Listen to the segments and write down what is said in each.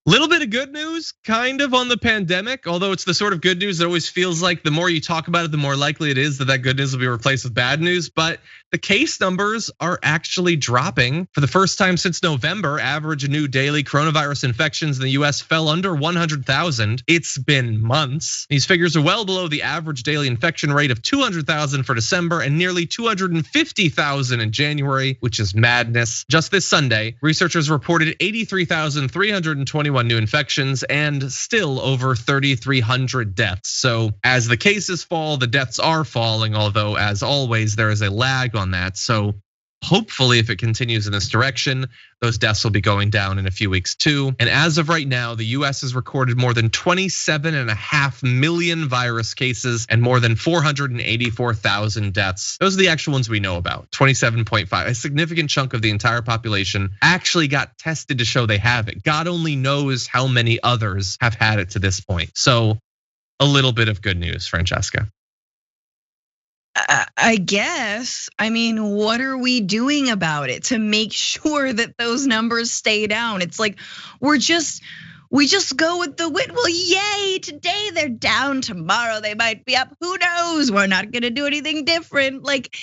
Little bit of good news, kind of, on the pandemic, although it's the sort of good news that always feels like the more you talk about it, the more likely it is that that good news will be replaced with bad news. But the case numbers are actually dropping. For the first time since November, average new daily coronavirus infections in the US fell under 100,000. It's been months. These figures are well below the average daily infection rate of 200,000 for December and nearly 250,000 in January, which is madness. Just this Sunday, researchers reported 83,321 new infections and still over 3,300 deaths. So as the cases fall, the deaths are falling, although as always, there is a lag on that. So hopefully if it continues in this direction, those deaths will be going down in a few weeks too. And as of right now, the US has recorded more than 27.5 million virus cases and more than 484,000 deaths. Those are the actual ones we know about, 27.5. A significant chunk of the entire population actually got tested to show they have it. God only knows how many others have had it to this point. So a little bit of good news, Francesca. I guess. I mean, what are we doing about it to make sure that those numbers stay down? It's like we just go with the wind. Well, yay, today they're down, tomorrow they might be up. Who knows? We're not gonna do anything different. Like,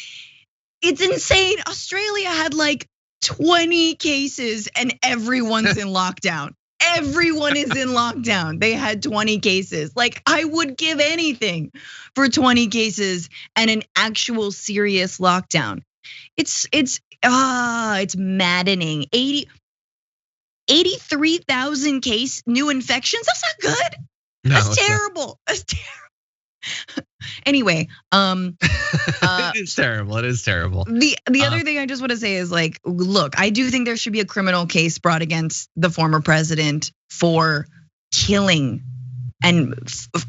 it's insane. Australia had like 20 cases and everyone's in lockdown. Everyone is in lockdown. They had 20 cases. Like, I would give anything for 20 cases and an actual serious lockdown. It's maddening. 83,000 new infections. That's not good. That's terrible. That's terrible. Anyway, it is terrible. It is terrible. The other thing I just want to say is, like, look, I do think there should be a criminal case brought against the former president for killing and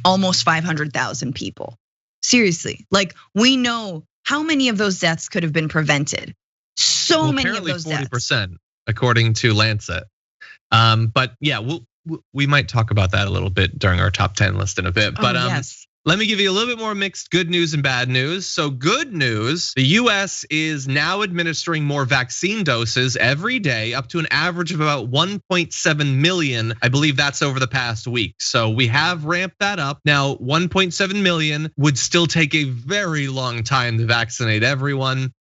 almost 500,000 people. Seriously, like, we know how many of those deaths could have been prevented. So many of those deaths. 40%, according to Lancet. But yeah, we might talk about that a little bit during our top 10 list in a bit. But yes. Let me give you a little bit more mixed good news and bad news. So good news, the US is now administering more vaccine doses every day, up to an average of about 1.7 million. I believe that's over the past week. So we have ramped that up. Now, 1.7 million would still take a very long time to vaccinate everyone.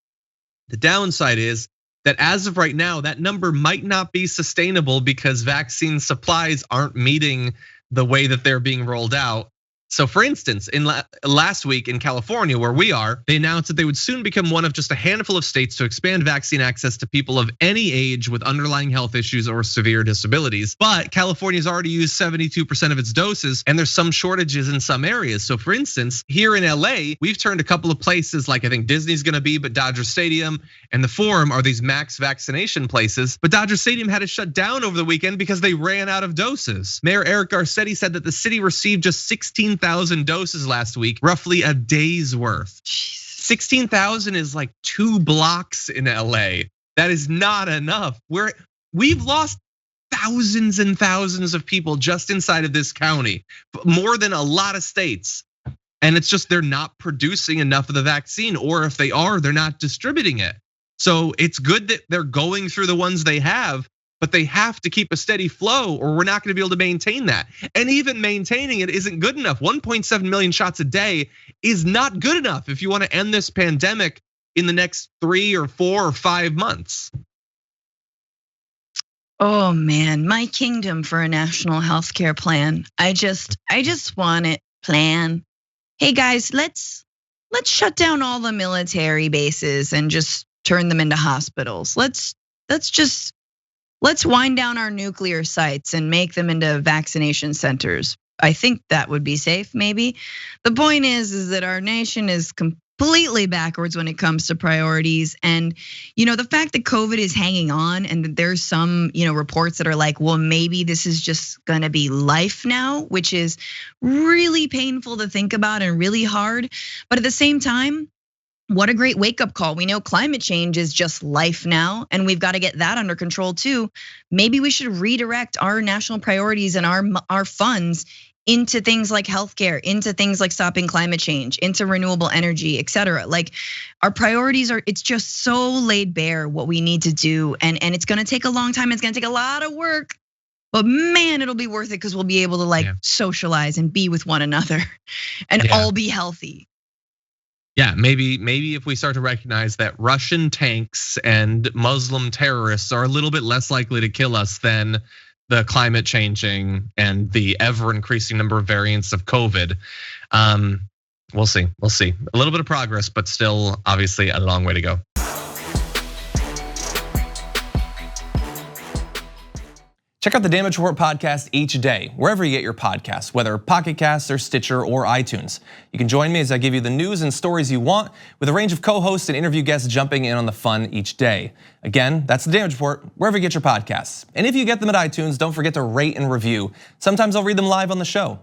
The downside is that as of right now, that number might not be sustainable because vaccine supplies aren't meeting the way that they're being rolled out. So for instance, in last week in California, where we are, they announced that they would soon become one of just a handful of states to expand vaccine access to people of any age with underlying health issues or severe disabilities. But California's already used 72% of its doses, and there's some shortages in some areas. So for instance, here in LA, we've turned a couple of places, like I think Disney's gonna be, but Dodger Stadium and the Forum are these max vaccination places. But Dodger Stadium had to shut down over the weekend because they ran out of doses. Mayor Eric Garcetti said that the city received just 16,000 doses last week, roughly a day's worth. 16,000 is like 2 blocks in LA. That is not enough. We've lost thousands and thousands of people just inside of this county, more than a lot of states. And it's just they're not producing enough of the vaccine, or if they are, they're not distributing it. So it's good that they're going through the ones they have, but they have to keep a steady flow or we're not gonna be able to maintain that. And even maintaining it isn't good enough. 1.7 million shots a day is not good enough if you wanna end this pandemic in the next 3 or 4 or 5 months. Oh man, my kingdom for a national healthcare plan. I just want it. Plan. Hey guys, let's shut down all the military bases and just turn them into hospitals. Let's wind down our nuclear sites and make them into vaccination centers. I think that would be safe, maybe. The point is that our nation is completely backwards when it comes to priorities. And the fact that COVID is hanging on and that there's some reports that are like, well, maybe this is just gonna be life now, which is really painful to think about and really hard. But at the same time, what a great wake up call. We know climate change is just life now, and we've got to get that under control too. Maybe we should redirect our national priorities and our funds into things like healthcare, into things like stopping climate change, into renewable energy, et cetera. Like our priorities it's just so laid bare what we need to do. And it's gonna take a long time, it's gonna take a lot of work. But man, it'll be worth it because we'll be able to socialize and be with one another and all be healthy. Yeah, maybe if we start to recognize that Russian tanks and Muslim terrorists are a little bit less likely to kill us than the climate changing and the ever increasing number of variants of COVID. We'll see. A little bit of progress, but still obviously a long way to go. Check out the Damage Report podcast each day, wherever you get your podcasts, whether Pocket Casts or Stitcher or iTunes. You can join me as I give you the news and stories you want, with a range of co-hosts and interview guests jumping in on the fun each day. Again, that's the Damage Report, wherever you get your podcasts. And if you get them at iTunes, don't forget to rate and review. Sometimes I'll read them live on the show.